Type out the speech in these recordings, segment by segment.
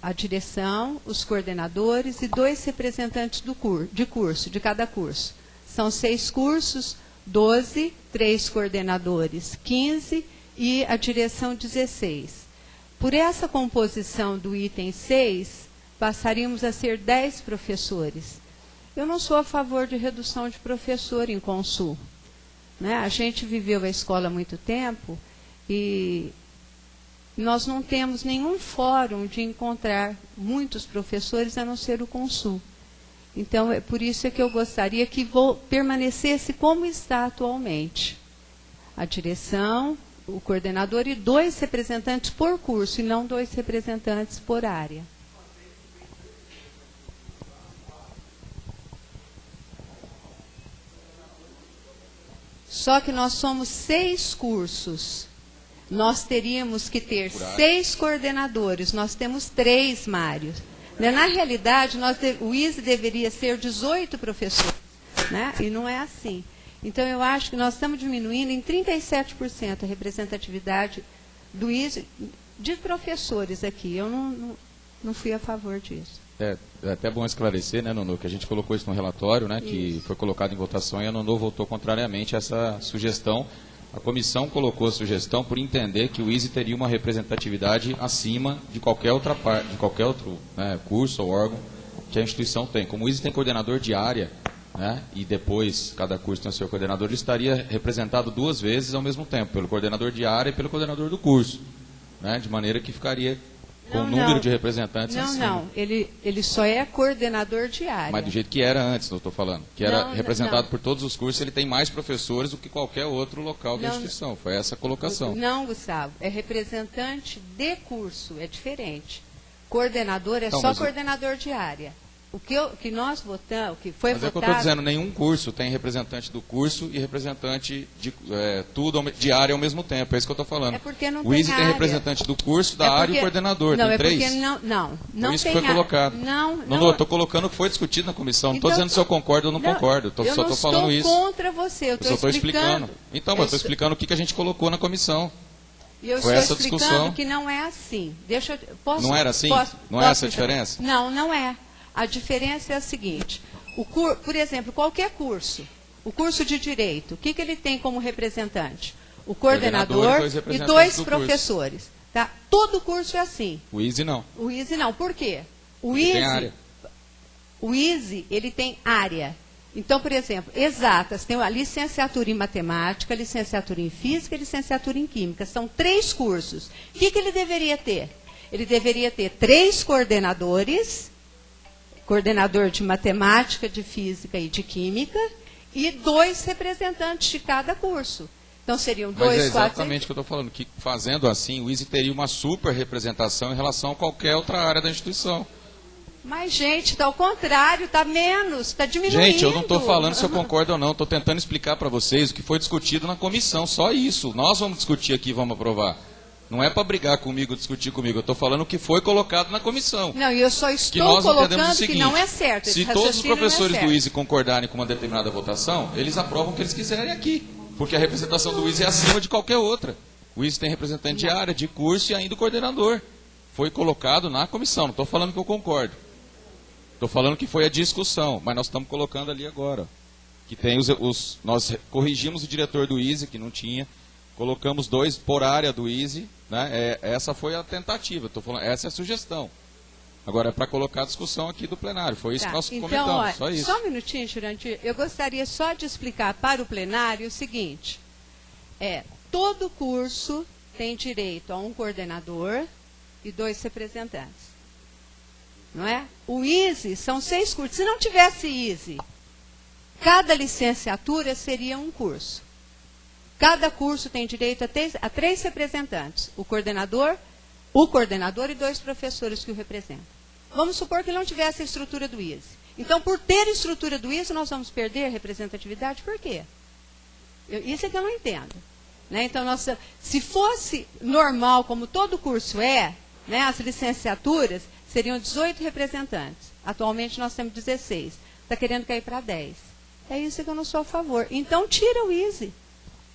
a direção, os coordenadores e 2 representantes de curso, de cada curso. São 6 cursos, 12, 3 coordenadores, 15 e a direção 16. Por essa composição do item 6, passaríamos a ser 10 professores. Eu não sou a favor de redução de professor em Consul, né? A gente viveu a escola há muito tempo e nós não temos nenhum fórum de encontrar muitos professores a não ser o Consul. Então, é por isso que eu gostaria que permanecesse como está atualmente. A direção, o coordenador e 2 representantes por curso, e não 2 representantes por área. Só que nós somos 6 cursos. Nós teríamos que ter 6 coordenadores. Nós temos 3, Mário. Na realidade, o ISE deveria ser 18 professores, né? E não é assim. Então, eu acho que nós estamos diminuindo em 37% a representatividade do ISE de professores aqui. Eu não fui a favor disso. É até bom esclarecer, né, Nonô, que a gente colocou isso no relatório, né, que foi colocado em votação e a Nonô votou contrariamente a essa sugestão. A comissão colocou a sugestão por entender que o ISE teria uma representatividade acima de qualquer outra parte, de qualquer outro, né, curso ou órgão que a instituição tem. Como o ISE tem coordenador de área, né, e depois cada curso tem o seu coordenador, ele estaria representado 2 vezes ao mesmo tempo, pelo coordenador de área e pelo coordenador do curso, né, de maneira que ficaria com o número de representantes acima. Não, ele só é coordenador de área. Mas do jeito que era antes, eu estou falando. Que era representado por todos os cursos, ele tem mais professores do que qualquer outro local da instituição. Foi essa a colocação. Não, Gustavo, é representante de curso, é diferente. Coordenador é só coordenador de área. O que nós votamos, o que foi votado... Mas é o que eu estou dizendo, nenhum curso tem representante do curso e representante de área ao mesmo tempo. É isso que eu estou falando. É porque não o ISE tem tem área. representante do curso, da área e o coordenador. Não, tem 3. Porque não isso tem foi colocado. Não, eu estou colocando o que foi discutido na comissão. Não estou dizendo se eu concordo ou não concordo. Eu só estou falando isso. Eu não estou contra você, eu estou explicando. Então, mas eu estou explicando o que a gente colocou na comissão. E eu foi estou essa explicando discussão. que não é assim. Não era assim? Não é essa a diferença? Não é. A diferença é a seguinte, por exemplo, qualquer curso, o curso de Direito, o que ele tem como representante? O coordenador e 2 professores. Tá? Todo curso é assim. O ISE não. O ISE não. Por quê? O ISE, ele tem área. Então, por exemplo, exatas, tem a licenciatura em matemática, licenciatura em física e licenciatura em química. São 3 cursos. O que ele deveria ter? Ele deveria ter 3 coordenadores, coordenador de matemática, de física e de química, e 2 representantes de cada curso. Então, seriam 2, 4... Mas é exatamente o que eu estou falando, que fazendo assim, o ISE teria uma super representação em relação a qualquer outra área da instituição. Mas, gente, está ao contrário, está menos, está diminuindo. Gente, eu não estou falando se eu concordo ou não, estou tentando explicar para vocês o que foi discutido na comissão, só isso. Nós vamos discutir aqui e vamos aprovar. Não é para brigar comigo, discutir comigo. Eu estou falando o que foi colocado na comissão. Não, e eu só estou colocando que não é certo. Se todos os professores do ISE concordarem com uma determinada votação, eles aprovam o que eles quiserem aqui. Porque a representação do ISE é acima de qualquer outra. O ISE tem representante de área, de curso e ainda o coordenador. Foi colocado na comissão. Não estou falando que eu concordo. Estou falando que foi a discussão. Mas nós estamos colocando ali agora. Que tem nós corrigimos o diretor do ISE, que não tinha. Colocamos 2 por área do ISE, né? Essa foi a tentativa, tô falando, essa é a sugestão. Agora é para colocar a discussão aqui do plenário, foi isso que nós comentamos, olha, só isso. Só um minutinho, Jurandir, eu gostaria só de explicar para o plenário o seguinte, todo curso tem direito a um coordenador e 2 representantes, não é? O ISE são 6 cursos, se não tivesse ISE, cada licenciatura seria um curso. Cada curso tem direito a 3 representantes, o coordenador e 2 professores que o representam. Vamos supor que não tivesse a estrutura do ISE. Então, por ter a estrutura do ISE, nós vamos perder a representatividade? Por quê? Isso é que eu não entendo. Né? Então, se fosse normal, como todo curso né, as licenciaturas seriam 18 representantes. Atualmente, nós temos 16. Está querendo cair para 10. É isso que eu não sou a favor. Então, tira o ISE.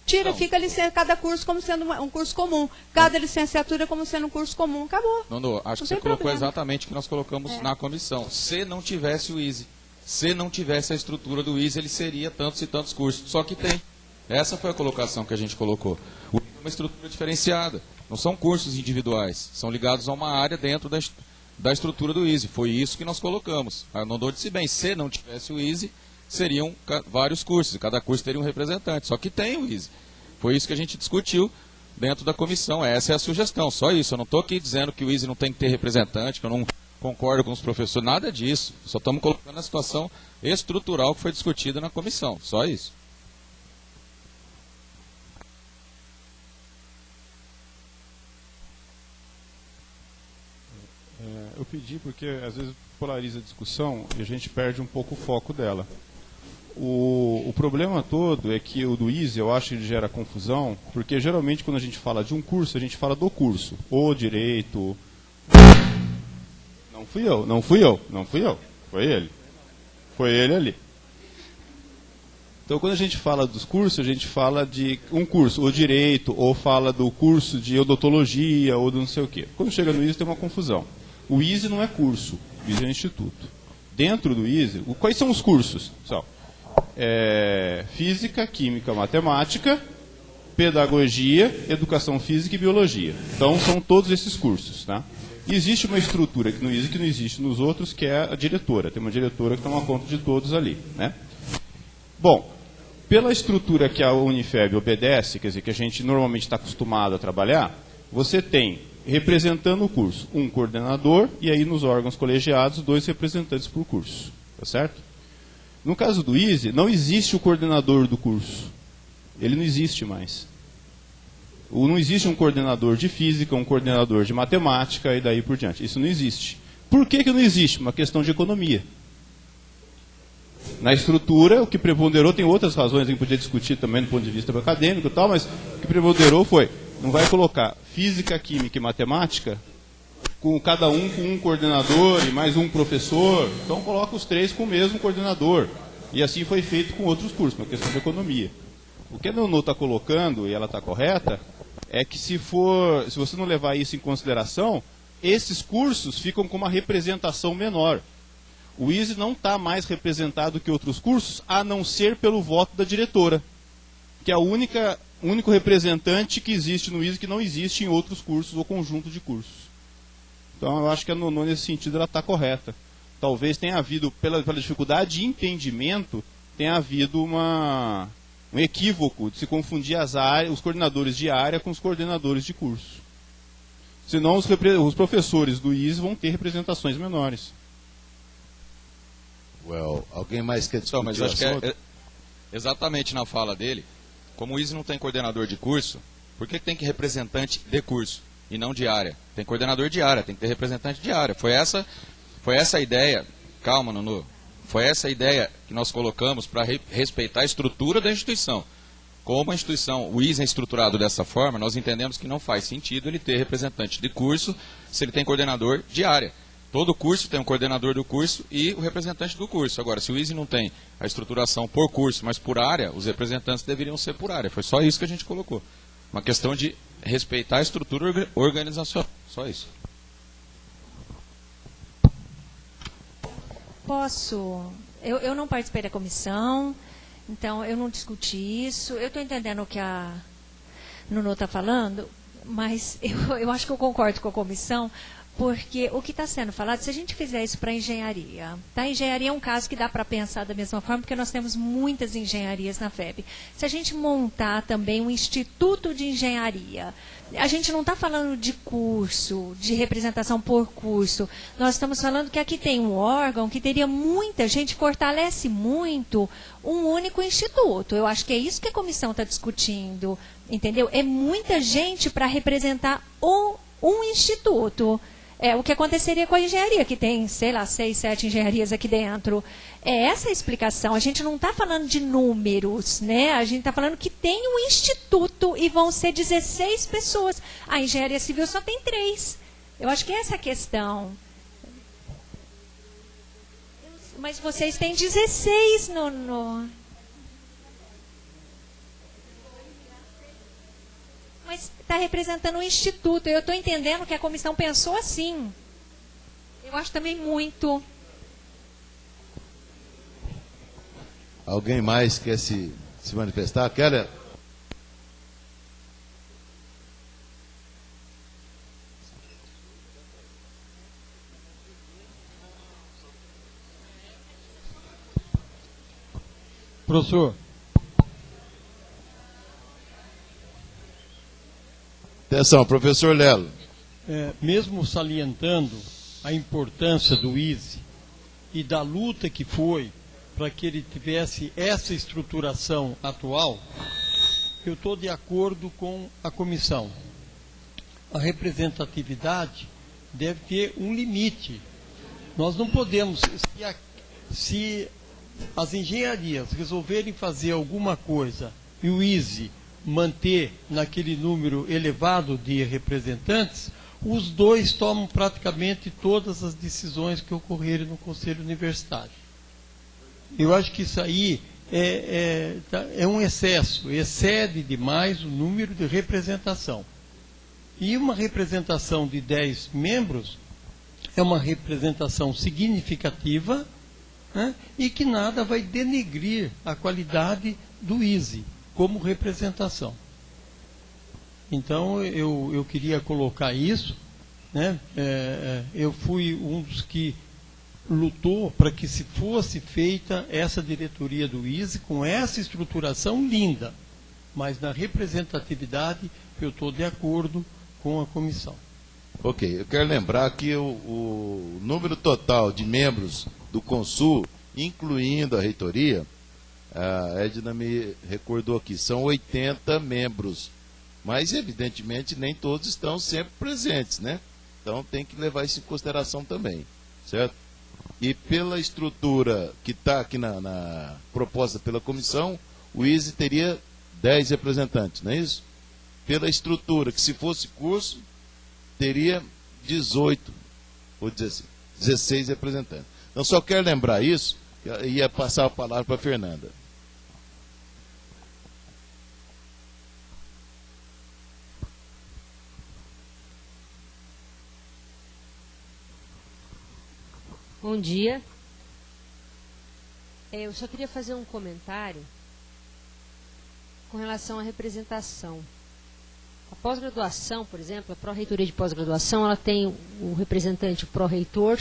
Tira, Não. fica cada curso como sendo um curso comum. Cada licenciatura como sendo um curso comum. Acabou. Não, acho que você tem colocou problema. exatamente o que nós colocamos na comissão. Se não tivesse o ISE, se não tivesse a estrutura do ISE, ele seria tantos e tantos cursos. Só que tem. Essa foi a colocação que a gente colocou. O ISE é uma estrutura diferenciada. Não são cursos individuais. São ligados a uma área dentro da estrutura do ISE. Foi isso que nós colocamos. A Nondô disse bem, se não tivesse o ISE, seriam vários cursos. Cada curso teria um representante. Só que tem o ISE. Foi isso que a gente discutiu dentro da comissão. Essa é a sugestão. Só isso. Eu não estou aqui dizendo que o ISE não tem que ter representante, que eu não concordo com os professores. Nada disso. Só estamos colocando a situação estrutural que foi discutida na comissão. Só isso. Eu pedi porque às vezes polariza a discussão e a gente perde um pouco o foco dela. O problema todo é que o do ISE, eu acho que ele gera confusão, porque geralmente quando a gente fala de um curso, a gente fala do curso. O direito... Não fui eu. Foi ele ali. Então quando a gente fala dos cursos, a gente fala de um curso, o direito, ou fala do curso de odontologia, ou do não sei o quê. Quando chega no ISE tem uma confusão. O ISE não é curso, o ISE é instituto. Dentro do ISE, quais são os cursos? São física, química, matemática, pedagogia, educação física e biologia. Então são todos esses cursos. Tá? E existe uma estrutura aqui no ISE que não existe nos outros, que é a diretora. Tem uma diretora que toma conta de todos ali. Né? Bom, pela estrutura que a Unifeb obedece, quer dizer, que a gente normalmente está acostumado a trabalhar, você tem, representando o curso, um coordenador e aí nos órgãos colegiados, 2 representantes por curso. Tá certo? No caso do ISE, não existe o coordenador do curso. Ele não existe mais. Não existe um coordenador de física, um coordenador de matemática e daí por diante. Isso não existe. Por que não existe? Uma questão de economia. Na estrutura, o que preponderou, tem outras razões que a gente podia discutir também do ponto de vista acadêmico e tal, mas o que preponderou foi, não vai colocar física, química e matemática, com cada um com um coordenador e mais um professor, então coloca os 3 com o mesmo coordenador. E assim foi feito com outros cursos, uma questão de economia. O que a Nonô está colocando, e ela está correta, é que se você não levar isso em consideração, esses cursos ficam com uma representação menor. O ISE não está mais representado que outros cursos, a não ser pelo voto da diretora, que é o único representante que existe no ISE que não existe em outros cursos ou conjunto de cursos. Então eu acho que a Nonô, nesse sentido, ela está correta. Talvez tenha havido, pela dificuldade de entendimento, tenha havido um equívoco de se confundir os coordenadores de área com os coordenadores de curso. Senão os professores do ISE vão ter representações menores. Alguém mais quer discutir? Mas acho que exatamente na fala dele, como o ISE não tem coordenador de curso, por que tem que representante de curso e não de área? Tem coordenador de área, tem que ter representante de área. Foi essa a ideia, calma, Nonô, foi essa a ideia que nós colocamos para respeitar a estrutura da instituição. Como a instituição, o ISE é estruturado dessa forma, nós entendemos que não faz sentido ele ter representante de curso se ele tem coordenador de área. Todo curso tem um coordenador do curso e o representante do curso. Agora, se o ISE não tem a estruturação por curso, mas por área, os representantes deveriam ser por área. Foi só isso que a gente colocou. Uma questão de respeitar a estrutura organizacional. Só isso. Posso? Eu não participei da comissão, então eu não discuti isso. Eu estou entendendo o que a Nonô está falando, mas eu acho que eu concordo com a comissão, porque o que está sendo falado, se a gente fizer isso para engenharia, tá? Engenharia é um caso que dá para pensar da mesma forma, porque nós temos muitas engenharias na FEB. Se a gente montar também um instituto de engenharia, a gente não está falando de curso, de representação por curso. Nós estamos falando que aqui tem um órgão que teria muita gente, fortalece muito um único instituto. Eu acho que é isso que a comissão está discutindo, entendeu? É muita gente para representar um instituto. É o que aconteceria com a engenharia, que tem, sei lá, 6, 7 engenharias aqui dentro. É essa a explicação. A gente não está falando de números, né? A gente está falando que tem um instituto e vão ser 16 pessoas. A engenharia civil só tem 3. Eu acho que essa é a questão. Mas vocês têm 16 no... está representando o Instituto. Eu estou entendendo que a comissão pensou assim. Eu acho também muito. Alguém mais quer se manifestar? Keller? Professor. Atenção, professor Lelo. Mesmo salientando a importância do ISE e da luta que foi para que ele tivesse essa estruturação atual, eu estou de acordo com a comissão. A representatividade deve ter um limite. Nós não podemos, se as engenharias resolverem fazer alguma coisa e o ISE manter naquele número elevado de representantes, os dois tomam praticamente todas as decisões que ocorrerem no Conselho Universitário. Eu acho que isso aí é um excesso, excede demais o número de representação. E uma representação de 10 membros é uma representação significativa, né, e que nada vai denegrir a qualidade do ISE como representação. Então, eu queria colocar isso, né? Eu fui um dos que lutou para que se fosse feita essa diretoria do ISE com essa estruturação linda, mas na representatividade eu estou de acordo com a comissão. Ok, eu quero lembrar que o número total de membros do Consul, incluindo a reitoria, a Edna me recordou aqui, são 80 membros, mas evidentemente nem todos estão sempre presentes, né? Então tem que levar isso em consideração também, certo? E pela estrutura que está aqui na proposta pela comissão, o ISE teria 10 representantes, não é isso? Pela estrutura, que se fosse curso, teria 18, ou 16 representantes. Então só quero lembrar isso, e ia passar a palavra para a Fernanda. Bom dia. Eu só queria fazer um comentário com relação à representação. A pós-graduação, por exemplo, a pró-reitoria de pós-graduação, ela tem o representante, o pró-reitor,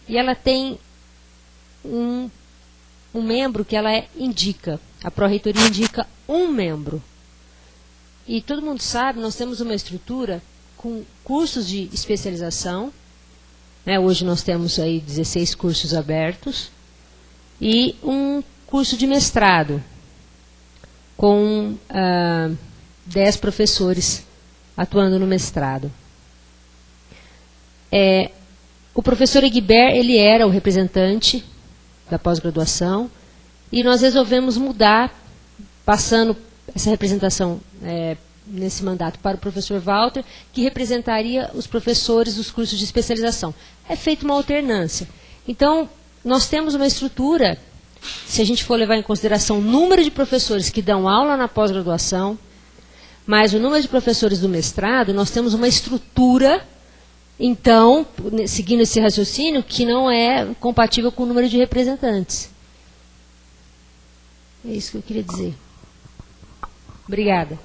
e ela tem um membro que ela indica. A pró-reitoria indica um membro. E todo mundo sabe, nós temos uma estrutura com cursos de especialização, né? Hoje nós temos aí 16 cursos abertos e um curso de mestrado com 10 professores atuando no mestrado. O professor Eguibert, ele era o representante da pós-graduação e nós resolvemos mudar, passando essa representação nesse mandato para o professor Walter, que representaria os professores dos cursos de especialização. É feita uma alternância. Então, nós temos uma estrutura, se a gente for levar em consideração o número de professores que dão aula na pós-graduação, mais o número de professores do mestrado, nós temos uma estrutura, então, seguindo esse raciocínio, que não é compatível com o número de representantes. É isso que eu queria dizer. Obrigada.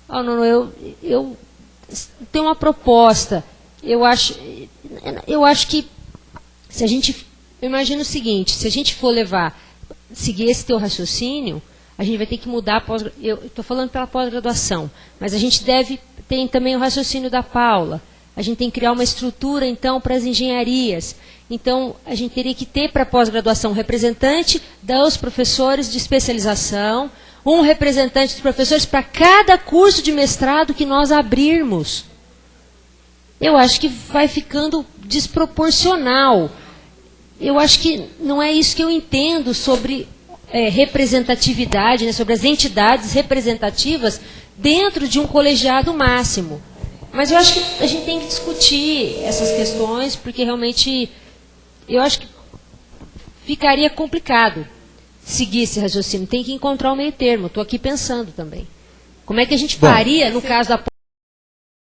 Oh, não, eu tenho uma proposta. Eu acho que se a gente, eu imagino o seguinte, se a gente for seguir esse teu raciocínio, a gente vai ter que mudar eu estou falando pela pós-graduação, mas a gente tem também o raciocínio da Paula. A gente tem que criar uma estrutura, então, para as engenharias. Então, a gente teria que ter para a pós-graduação um representante dos professores de especialização, um representante dos professores para cada curso de mestrado que nós abrirmos. Eu acho que vai ficando desproporcional. Eu acho que não é isso que eu entendo sobre representatividade, né, sobre as entidades representativas dentro de um colegiado máximo. Mas eu acho que a gente tem que discutir essas questões, porque realmente eu acho que ficaria complicado seguir esse raciocínio. Tem que encontrar o meio termo. Estou aqui pensando também. Como é que a gente faria no caso da